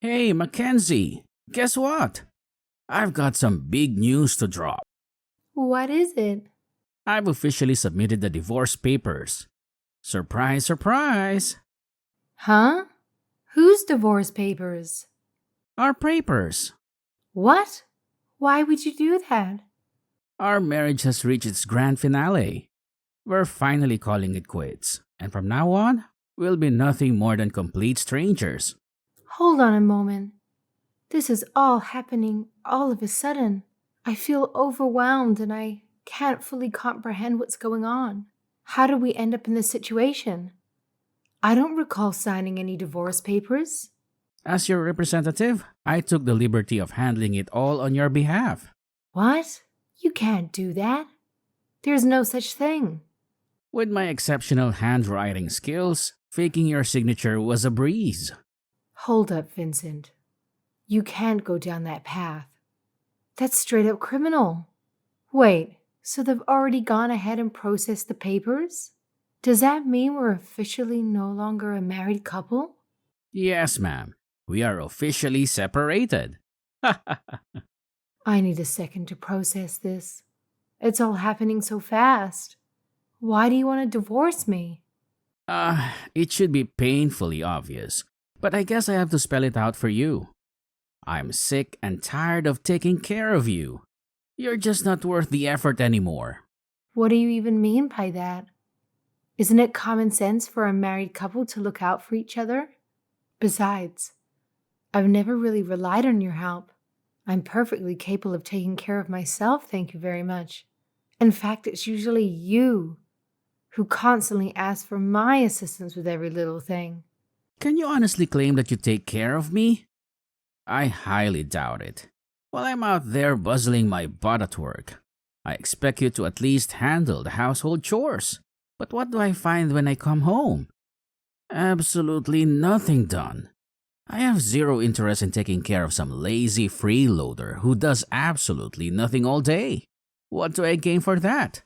Hey, Mackenzie, guess what? I've got some big news to drop. What is it? I've officially submitted the divorce papers. Surprise, surprise! Huh? Whose divorce papers? Our papers. What? Why would you do that? Our marriage has reached its grand finale. We're finally calling it quits, and from now on, we'll be nothing more than complete strangers. Hold on a moment. This is all happening all of a sudden. I feel overwhelmed and I can't fully comprehend what's going on. How did we end up in this situation? I don't recall signing any divorce papers. As your representative, I took the liberty of handling it all on your behalf. What? You can't do that. There's no such thing. With my exceptional handwriting skills, faking your signature was a breeze. Hold up, Vincent. You can't go down that path. That's straight up criminal. Wait, so they've already gone ahead and processed the papers? Does that mean we're officially no longer a married couple? Yes, ma'am. We are officially separated. I need a second to process this. It's all happening so fast. Why do you want to divorce me? It should be painfully obvious, but I guess I have to spell it out for you. I'm sick and tired of taking care of you. You're just not worth the effort anymore. What do you even mean by that? Isn't it common sense for a married couple to look out for each other? Besides, I've never really relied on your help. I'm perfectly capable of taking care of myself, thank you very much. In fact, it's usually you who constantly ask for my assistance with every little thing. Can you honestly claim that you take care of me? I highly doubt it. While I'm out there bustling my butt at work, I expect you to at least handle the household chores. But what do I find when I come home? Absolutely nothing done. I have zero interest in taking care of some lazy freeloader who does absolutely nothing all day. What do I gain for that?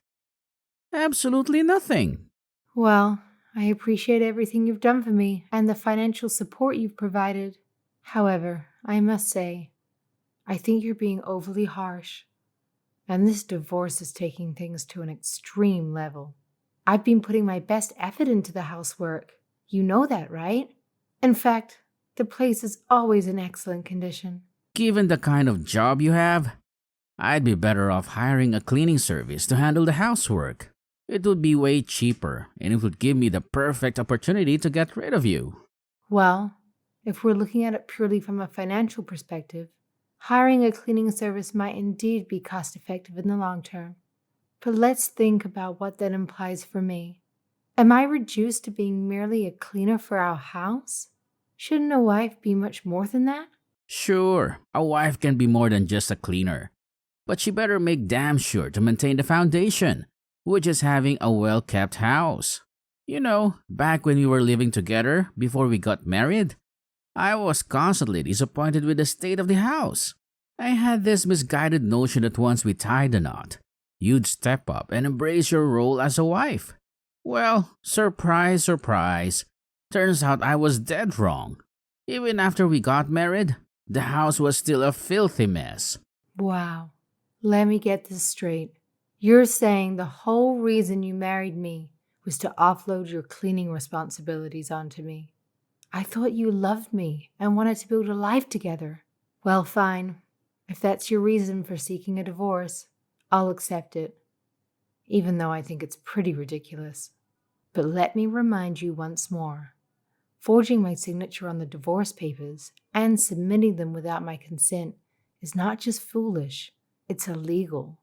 Absolutely nothing. Well, I appreciate everything you've done for me and the financial support you've provided. However, I must say, I think you're being overly harsh. And this divorce is taking things to an extreme level. I've been putting my best effort into the housework. You know that, right? In fact, the place is always in excellent condition. Given the kind of job you have, I'd be better off hiring a cleaning service to handle the housework. It would be way cheaper, and it would give me the perfect opportunity to get rid of you. Well, if we're looking at it purely from a financial perspective, hiring a cleaning service might indeed be cost-effective in the long term. But let's think about what that implies for me. Am I reduced to being merely a cleaner for our house? Shouldn't a wife be much more than that? Sure, a wife can be more than just a cleaner, but she better make damn sure to maintain the foundation, which is having a well-kept house. You know, back when we were living together before we got married, I was constantly disappointed with the state of the house. I had this misguided notion that once we tied the knot, you'd step up and embrace your role as a wife. Well, surprise, surprise, turns out I was dead wrong. Even after we got married, the house was still a filthy mess. Wow. Let me get this straight. You're saying the whole reason you married me was to offload your cleaning responsibilities onto me. I thought you loved me and wanted to build a life together. Well, fine. If that's your reason for seeking a divorce, I'll accept it, even though I think it's pretty ridiculous. But let me remind you once more. Forging my signature on the divorce papers and submitting them without my consent is not just foolish, it's illegal.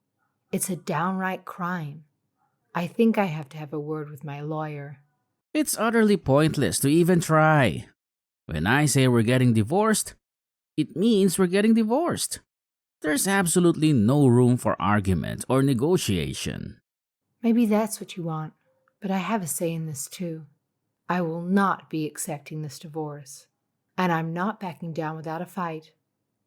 It's a downright crime. I think I have to have a word with my lawyer. It's utterly pointless to even try. When I say we're getting divorced, it means we're getting divorced. There's absolutely no room for argument or negotiation. Maybe that's what you want, but I have a say in this too. I will not be accepting this divorce, and I'm not backing down without a fight.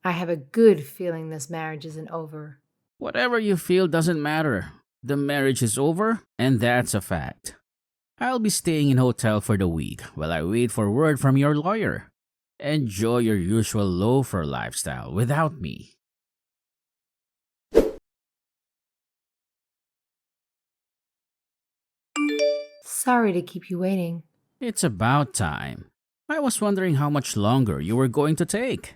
I have a good feeling this marriage isn't over. Whatever you feel doesn't matter. The marriage is over, and that's a fact. I'll be staying in hotel for the week while I wait for word from your lawyer. Enjoy your usual loafer lifestyle without me. Sorry to keep you waiting. It's about time. I was wondering how much longer you were going to take.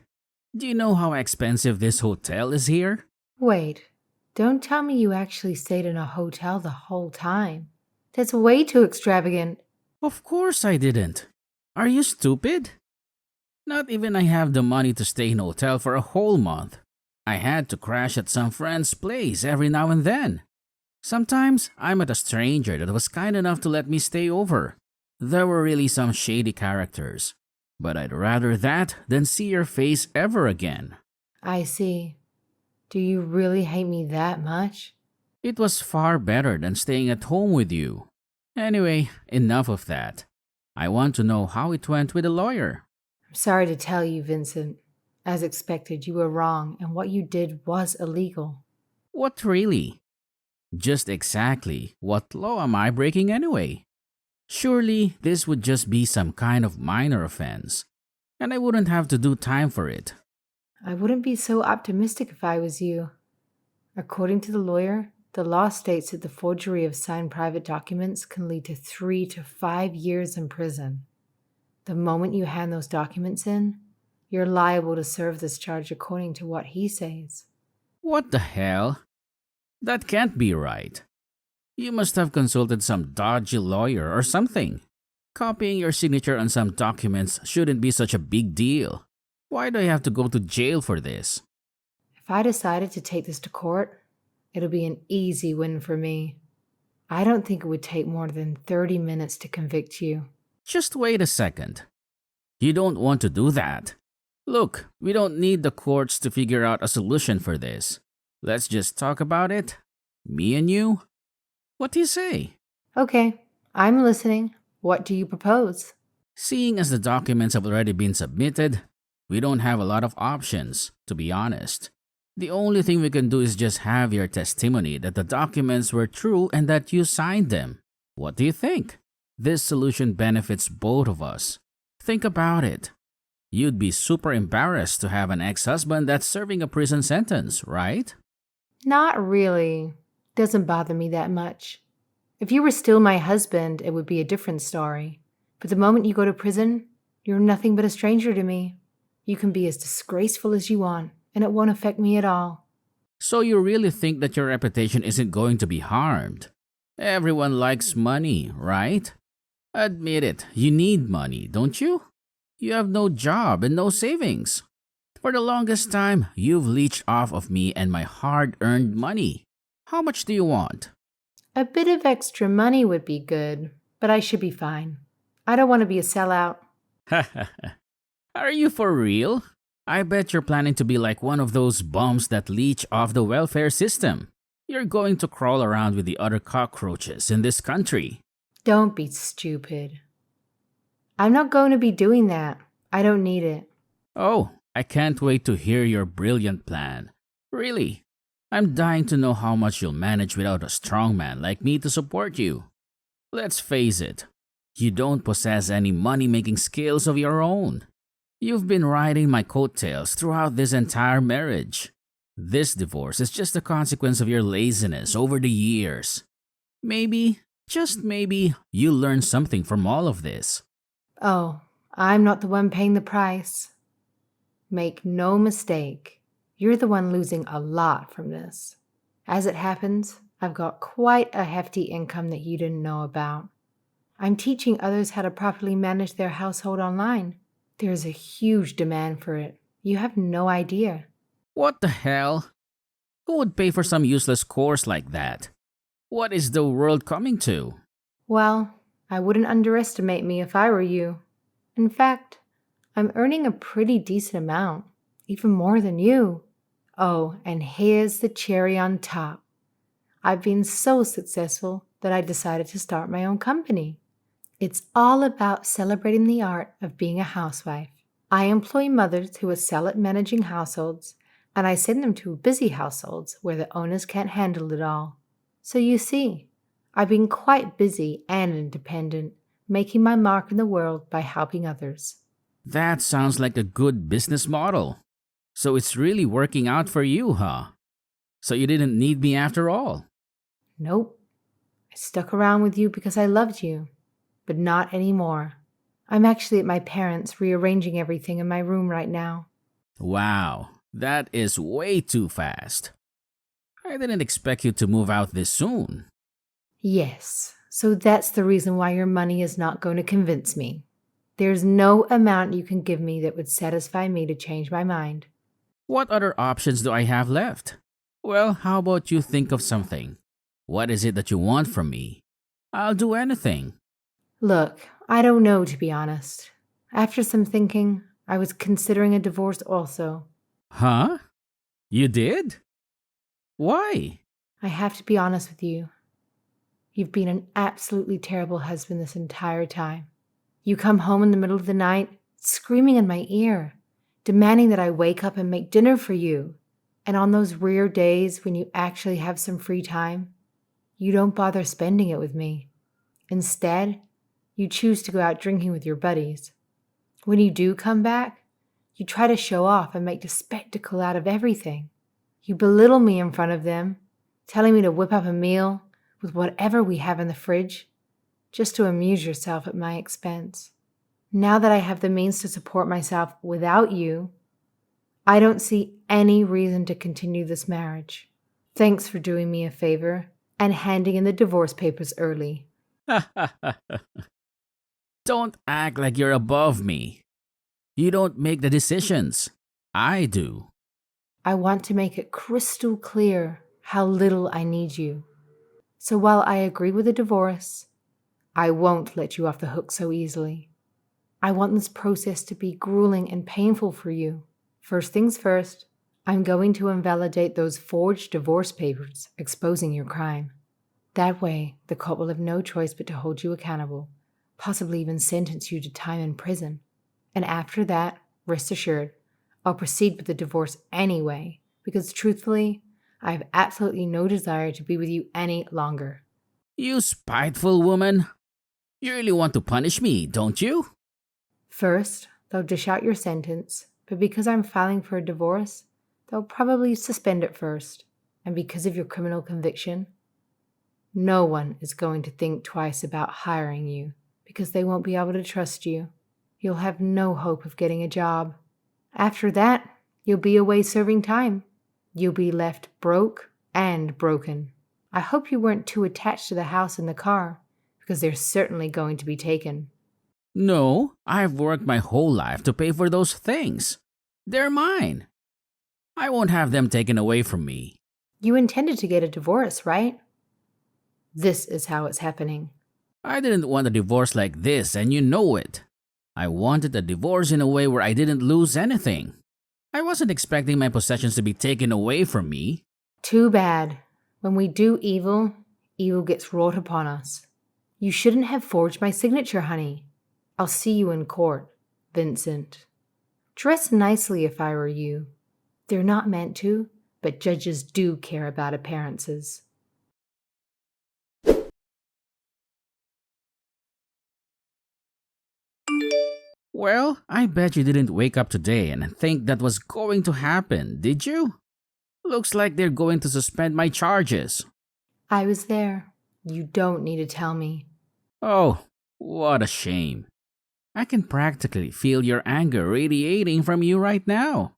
Do you know how expensive this hotel is here? Wait, don't tell me you actually stayed in a hotel the whole time. That's way too extravagant. Of course I didn't. Are you stupid? Not even I have the money to stay in a hotel for a whole month. I had to crash at some friend's place every now and then. Sometimes I met a stranger that was kind enough to let me stay over. There were really some shady characters, but I'd rather that than see your face ever again. I see. Do you really hate me that much? It was far better than staying at home with you. Anyway, enough of that. I want to know how it went with the lawyer. I'm sorry to tell you, Vincent. As expected, you were wrong, and what you did was illegal. What really? Just exactly what law am I breaking anyway? Surely this would just be some kind of minor offense, and I wouldn't have to do time for it. I wouldn't be so optimistic if I was you. According to the lawyer, the law states that the forgery of signed private documents can lead to 3 to 5 years in prison. The moment you hand those documents in, you're liable to serve this charge according to what he says. What the hell? That can't be right. You must have consulted some dodgy lawyer or something. Copying your signature on some documents shouldn't be such a big deal. Why do I have to go to jail for this? If I decided to take this to court, it'll be an easy win for me. I don't think it would take more than 30 minutes to convict you. Just wait a second. You don't want to do that. Look, we don't need the courts to figure out a solution for this. Let's just talk about it. Me and you. What do you say? Okay, I'm listening. What do you propose? Seeing as the documents have already been submitted, we don't have a lot of options, to be honest. The only thing we can do is just have your testimony that the documents were true and that you signed them. What do you think? This solution benefits both of us. Think about it. You'd be super embarrassed to have an ex-husband that's serving a prison sentence, right? Not really. Doesn't bother me that much. If you were still my husband, it would be a different story. But the moment you go to prison, you're nothing but a stranger to me. You can be as disgraceful as you want, and it won't affect me at all. So you really think that your reputation isn't going to be harmed? Everyone likes money, right? Admit it, you need money, don't you? You have no job and no savings. For the longest time, you've leached off of me and my hard-earned money. How much do you want? A bit of extra money would be good, but I should be fine. I don't want to be a sellout. Are you for real? I bet you're planning to be like one of those bums that leech off the welfare system. You're going to crawl around with the other cockroaches in this country. Don't be stupid. I'm not going to be doing that. I don't need it. Oh, I can't wait to hear your brilliant plan. Really, I'm dying to know how much you'll manage without a strong man like me to support you. Let's face it, you don't possess any money-making skills of your own. You've been riding my coattails throughout this entire marriage. This divorce is just a consequence of your laziness over the years. Maybe, just maybe, you'll learn something from all of this. Oh, I'm not the one paying the price. Make no mistake, you're the one losing a lot from this. As it happens, I've got quite a hefty income that you didn't know about. I'm teaching others how to properly manage their household online. There's a huge demand for it. You have no idea. What the hell? Who would pay for some useless course like that? What is the world coming to? Well, I wouldn't underestimate me if I were you. In fact, I'm earning a pretty decent amount, even more than you. Oh, and here's the cherry on top. I've been so successful that I decided to start my own company. It's all about celebrating the art of being a housewife. I employ mothers who excel at managing households, and I send them to busy households where the owners can't handle it all. So you see, I've been quite busy and independent, making my mark in the world by helping others. That sounds like a good business model. So it's really working out for you, huh? So you didn't need me after all. Nope. I stuck around with you because I loved you, but not anymore. I'm actually at my parents' rearranging everything in my room right now. Wow, that is way too fast. I didn't expect you to move out this soon. Yes, so that's the reason why your money is not going to convince me. There's no amount you can give me that would satisfy me to change my mind. What other options do I have left? Well, how about you think of something? What is it that you want from me? I'll do anything. Look, I don't know, to be honest. After some thinking, I was considering a divorce also. Huh? You did? Why? I have to be honest with you. You've been an absolutely terrible husband this entire time. You come home in the middle of the night, screaming in my ear, demanding that I wake up and make dinner for you. And on those rare days when you actually have some free time, you don't bother spending it with me. Instead, you choose to go out drinking with your buddies. When you do come back, you try to show off and make a spectacle out of everything. You belittle me in front of them, telling me to whip up a meal with whatever we have in the fridge, just to amuse yourself at my expense. Now that I have the means to support myself without you, I don't see any reason to continue this marriage. Thanks for doing me a favor and handing in the divorce papers early. Don't act like you're above me. You don't make the decisions. I do. I want to make it crystal clear how little I need you. So while I agree with a divorce, I won't let you off the hook so easily. I want this process to be grueling and painful for you. First things first, I'm going to invalidate those forged divorce papers exposing your crime. That way, the court will have no choice but to hold you accountable, possibly even sentence you to time in prison. And after that, rest assured, I'll proceed with the divorce anyway, because truthfully, I have absolutely no desire to be with you any longer. You spiteful woman. You really want to punish me, don't you? First, they'll dish out your sentence, but because I'm filing for a divorce, they'll probably suspend it first. And because of your criminal conviction, no one is going to think twice about hiring you because they won't be able to trust you. You'll have no hope of getting a job. After that, you'll be away serving time. You'll be left broke and broken. I hope you weren't too attached to the house and the car, because they're certainly going to be taken. No, I've worked my whole life to pay for those things. They're mine. I won't have them taken away from me. You intended to get a divorce, right? This is how it's happening. I didn't want a divorce like this, and you know it. I wanted a divorce in a way where I didn't lose anything. I wasn't expecting my possessions to be taken away from me. Too bad. When we do evil, evil gets wrought upon us. You shouldn't have forged my signature, honey. I'll see you in court, Vincent. Dress nicely if I were you. They're not meant to, but judges do care about appearances. Well, I bet you didn't wake up today and think that was going to happen, did you? Looks like they're going to suspend my charges. I was there. You don't need to tell me. Oh, what a shame. I can practically feel your anger radiating from you right now.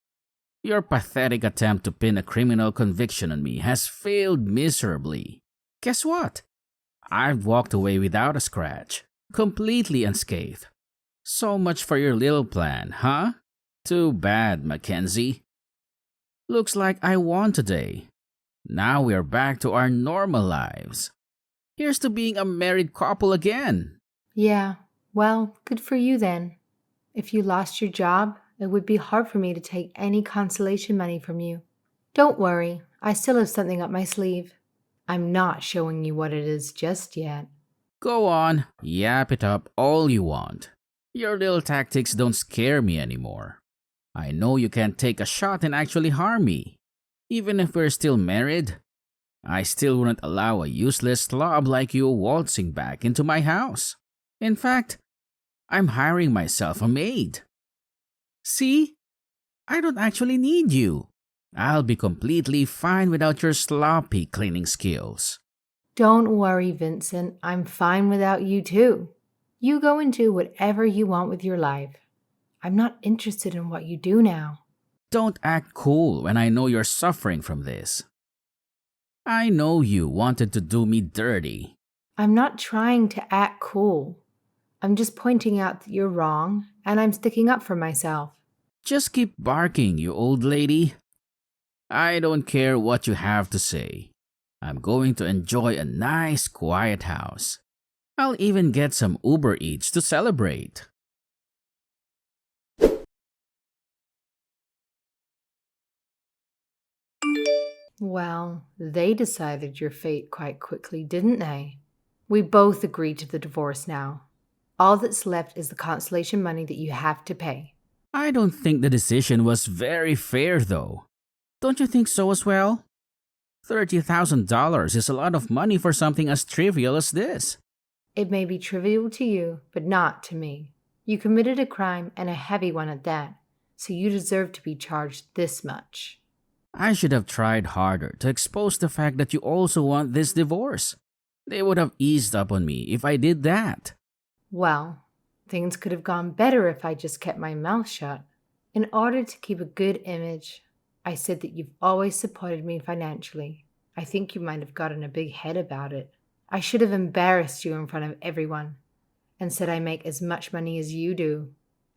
Your pathetic attempt to pin a criminal conviction on me has failed miserably. Guess what? I've walked away without a scratch, completely unscathed. So much for your little plan, huh? Too bad, Mackenzie. Looks like I won today. Now we're back to our normal lives. Here's to being a married couple again. Yeah, well, good for you then. If you lost your job, it would be hard for me to take any consolation money from you. Don't worry, I still have something up my sleeve. I'm not showing you what it is just yet. Go on, yap it up all you want. Your little tactics don't scare me anymore. I know you can't take a shot and actually harm me. Even if we're still married, I still wouldn't allow a useless slob like you waltzing back into my house. In fact, I'm hiring myself a maid. See? I don't actually need you. I'll be completely fine without your sloppy cleaning skills. Don't worry, Vincent. I'm fine without you too. You go and do whatever you want with your life. I'm not interested in what you do now. Don't act cool when I know you're suffering from this. I know you wanted to do me dirty. I'm not trying to act cool. I'm just pointing out that you're wrong, and I'm sticking up for myself. Just keep barking, you old lady. I don't care what you have to say. I'm going to enjoy a nice, quiet house. I'll even get some Uber Eats to celebrate. Well, they decided your fate quite quickly, didn't they? We both agreed to the divorce now. All that's left is the consolation money that you have to pay. I don't think the decision was very fair, though. Don't you think so as well? $30,000 is a lot of money for something as trivial as this. It may be trivial to you, but not to me. You committed a crime, and a heavy one at that, so you deserve to be charged this much. I should have tried harder to expose the fact that you also want this divorce. They would have eased up on me if I did that. Well, things could have gone better if I just kept my mouth shut. In order to keep a good image, I said that you've always supported me financially. I think you might have gotten a big head about it. I should have embarrassed you in front of everyone and said I make as much money as you do,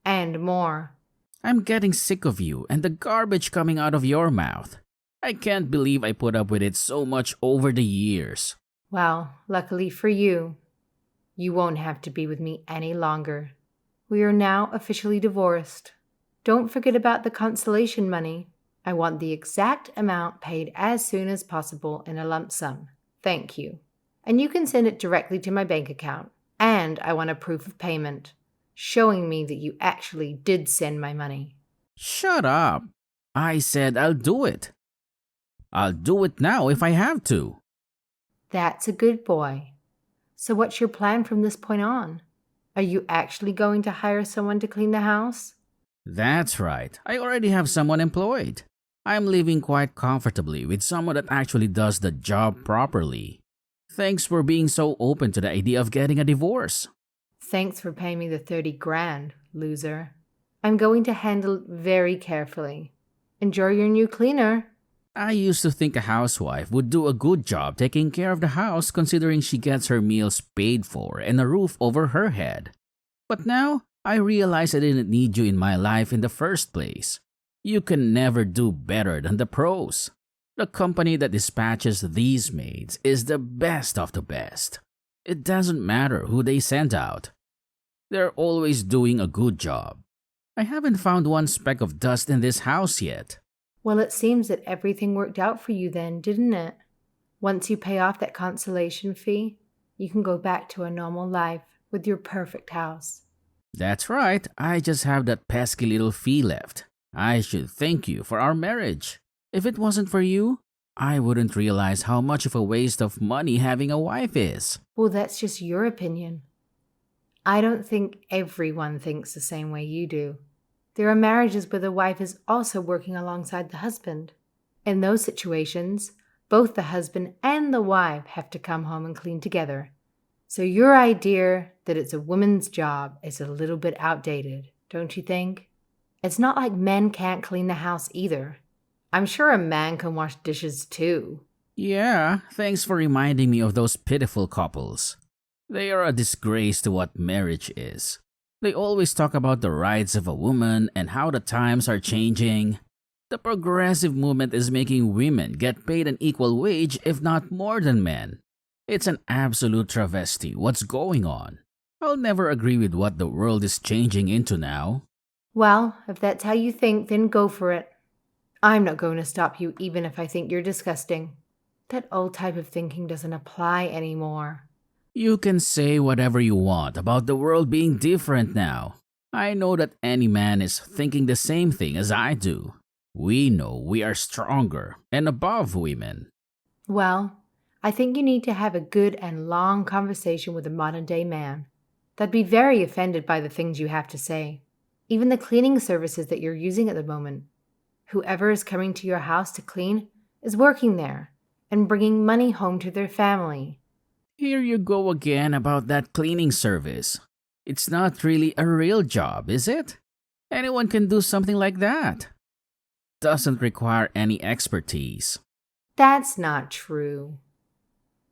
and more. I'm getting sick of you and the garbage coming out of your mouth. I can't believe I put up with it so much over the years. Well, luckily for you, you won't have to be with me any longer. We are now officially divorced. Don't forget about the consolation money. I want the exact amount paid as soon as possible in a lump sum. Thank you. And you can send it directly to my bank account. And I want a proof of payment, showing me that you actually did send my money. Shut up. I said I'll do it. I'll do it now if I have to. That's a good boy. So what's your plan from this point on? Are you actually going to hire someone to clean the house? That's right. I already have someone employed. I'm living quite comfortably with someone that actually does the job properly. Thanks for being so open to the idea of getting a divorce. Thanks for paying me the 30 grand, loser. I'm going to handle it very carefully. Enjoy your new cleaner. I used to think a housewife would do a good job taking care of the house considering she gets her meals paid for and a roof over her head. But now, I realize I didn't need you in my life in the first place. You can never do better than the pros. The company that dispatches these maids is the best of the best. It doesn't matter who they send out. They're always doing a good job. I haven't found one speck of dust in this house yet. Well, it seems that everything worked out for you then, didn't it? Once you pay off that consolation fee, you can go back to a normal life with your perfect house. That's right, I just have that pesky little fee left. I should thank you for our marriage. If it wasn't for you, I wouldn't realize how much of a waste of money having a wife is. Well, that's just your opinion. I don't think everyone thinks the same way you do. There are marriages where the wife is also working alongside the husband. In those situations, both the husband and the wife have to come home and clean together. So your idea that it's a woman's job is a little bit outdated, don't you think? It's not like men can't clean the house either. I'm sure a man can wash dishes too. Yeah, thanks for reminding me of those pitiful couples. They are a disgrace to what marriage is. They always talk about the rights of a woman and how the times are changing. The progressive movement is making women get paid an equal wage, if not more than men. It's an absolute travesty what's going on. I'll never agree with what the world is changing into now. Well, if that's how you think, then go for it. I'm not going to stop you even if I think you're disgusting. That old type of thinking doesn't apply anymore. You can say whatever you want about the world being different now. I know that any man is thinking the same thing as I do. We know we are stronger and above women. Well, I think you need to have a good and long conversation with a modern day man. They'd be very offended by the things you have to say. even the cleaning services that you're using at the moment. Whoever is coming to your house to clean is working there and bringing money home to their family. Here you go again about that cleaning service. It's not really a real job, is it? Anyone can do something like that. Doesn't require any expertise. That's not true.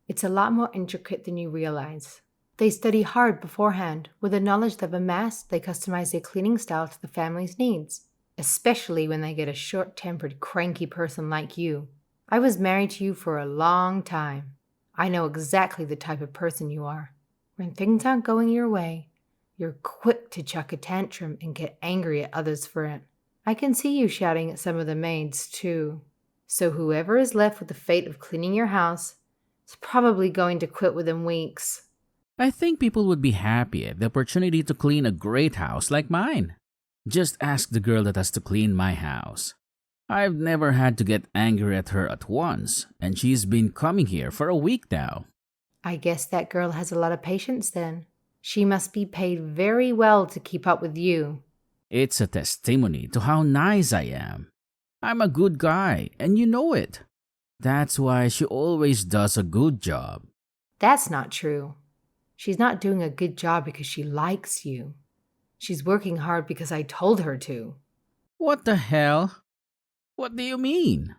It's a lot more intricate than you realize. They study hard beforehand. With the knowledge they've amassed, they customize their cleaning style to the family's needs, especially when they get a short-tempered, cranky person like you. I was married to you for a long time. I know exactly the type of person you are. When things aren't going your way, you're quick to chuck a tantrum and get angry at others for it. I can see you shouting at some of the maids, too. So whoever is left with the fate of cleaning your house is probably going to quit within weeks. I think people would be happy at the opportunity to clean a great house like mine. Just ask the girl that has to clean my house. I've never had to get angry at her at once, and she's been coming here for a week now. I guess that girl has a lot of patience then. She must be paid very well to keep up with you. It's a testimony to how nice I am. I'm a good guy, and you know it. That's why she always does a good job. That's not true. She's not doing a good job because she likes you. She's working hard because I told her to. What the hell? What do you mean?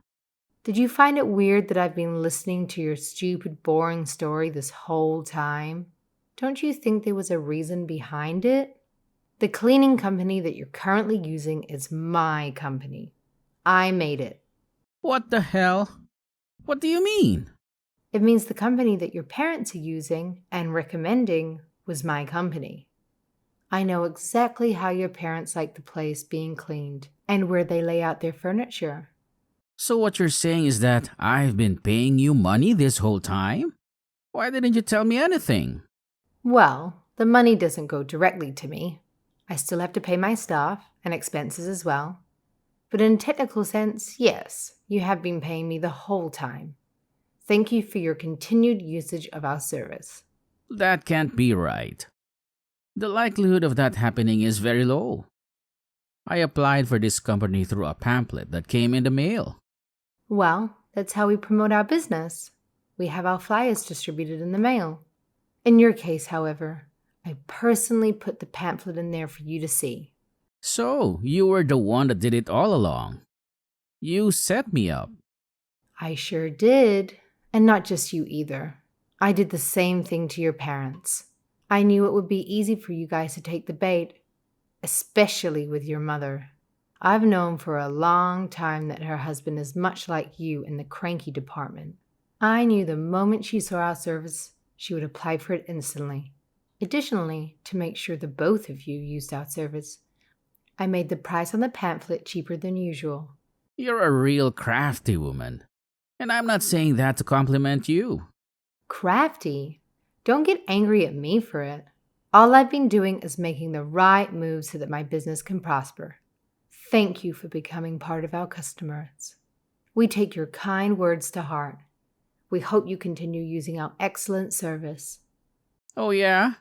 Did you find it weird that I've been listening to your stupid, boring story this whole time? Don't you think there was a reason behind it? The cleaning company that you're currently using is my company. I made it. What the hell? What do you mean? It means the company that your parents are using and recommending was my company. I know exactly how your parents like the place being cleaned and where they lay out their furniture. So what you're saying is that I've been paying you money this whole time? Why didn't you tell me anything? Well, the money doesn't go directly to me. I still have to pay my staff and expenses as well. But in a technical sense, yes, you have been paying me the whole time. Thank you for your continued usage of our service. That can't be right. The likelihood of that happening is very low. I applied for this company through a pamphlet that came in the mail. Well, that's how we promote our business. We have our flyers distributed in the mail. In your case, however, I personally put the pamphlet in there for you to see. So, you were the one that did it all along. You set me up. I sure did. And not just you either. I did the same thing to your parents. I knew it would be easy for you guys to take the bait, especially with your mother. I've known for a long time that her husband is much like you in the cranky department. I knew the moment she saw our service, she would apply for it instantly. Additionally, to make sure the both of you used our service, I made the price on the pamphlet cheaper than usual. You're a real crafty woman. And I'm not saying that to compliment you. Crafty? Don't get angry at me for it. All I've been doing is making the right moves so that my business can prosper. Thank you for becoming part of our customers. We take your kind words to heart. We hope you continue using our excellent service. Oh yeah?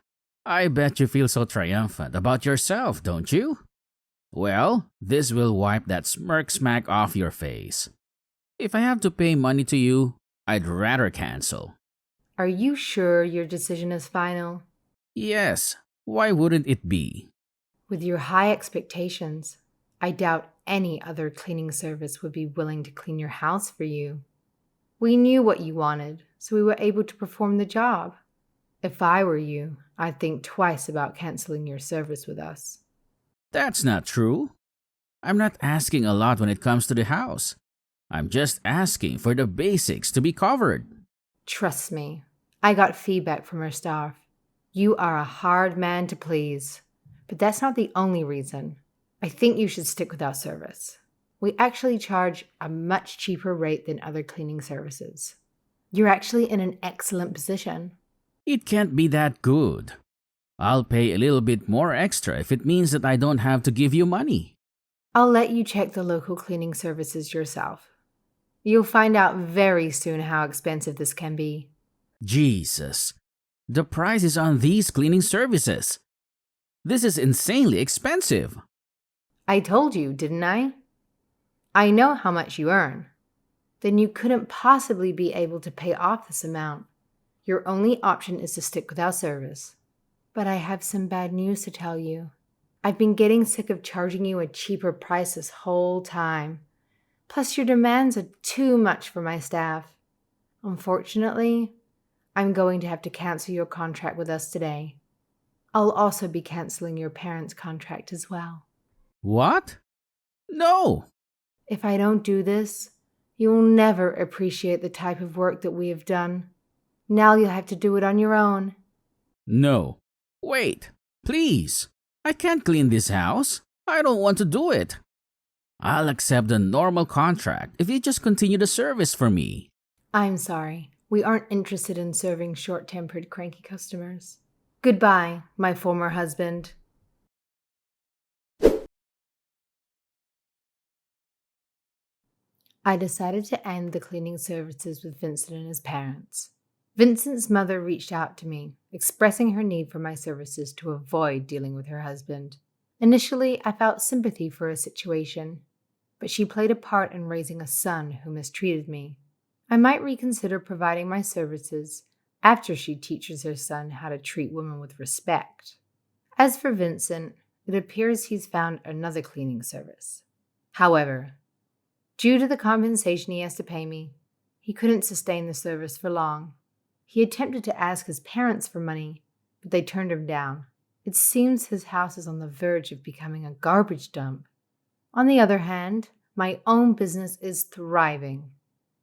I bet you feel so triumphant about yourself, don't you? Well, this will wipe that smack off your face. If I have to pay money to you, I'd rather cancel. Are you sure your decision is final? Yes, why wouldn't it be? With your high expectations, I doubt any other cleaning service would be willing to clean your house for you. We knew what you wanted, so we were able to perform the job. If I were you, I'd think twice about canceling your service with us. That's not true. I'm not asking a lot when it comes to the house. I'm just asking for the basics to be covered. Trust me, I got feedback from our staff. You are a hard man to please. But that's not the only reason. I think you should stick with our service. We actually charge a much cheaper rate than other cleaning services. You're actually in an excellent position. It can't be that good. I'll pay a little bit more extra if it means that I don't have to give you money. I'll let you check the local cleaning services yourself. You'll find out very soon how expensive this can be. Jesus, the prices on these cleaning services. This is insanely expensive. I told you, didn't I? I know how much you earn. Then you couldn't possibly be able to pay off this amount. Your only option is to stick with our service. But I have some bad news to tell you. I've been getting sick of charging you a cheaper price this whole time. Plus, your demands are too much for my staff. Unfortunately, I'm going to have to cancel your contract with us today. I'll also be canceling your parents' contract as well. What? No! If I don't do this, you will never appreciate the type of work that we have done. Now you'll have to do it on your own. No. Wait, please. I can't clean this house. I don't want to do it. I'll accept the normal contract if you just continue the service for me. I'm sorry. We aren't interested in serving short-tempered, cranky customers. Goodbye, my former husband. I decided to end the cleaning services with Vincent and his parents. Vincent's mother reached out to me, expressing her need for my services to avoid dealing with her husband. Initially, I felt sympathy for her situation, but she played a part in raising a son who mistreated me. I might reconsider providing my services after she teaches her son how to treat women with respect. As for Vincent, it appears he's found another cleaning service. However, due to the compensation he has to pay me, he couldn't sustain the service for long. He attempted to ask his parents for money, but they turned him down. It seems his house is on the verge of becoming a garbage dump. On the other hand, my own business is thriving.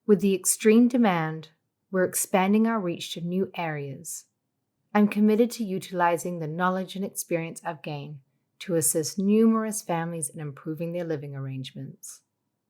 With the extreme demand, we're expanding our reach to new areas. I'm committed to utilizing the knowledge and experience I've gained to assist numerous families in improving their living arrangements.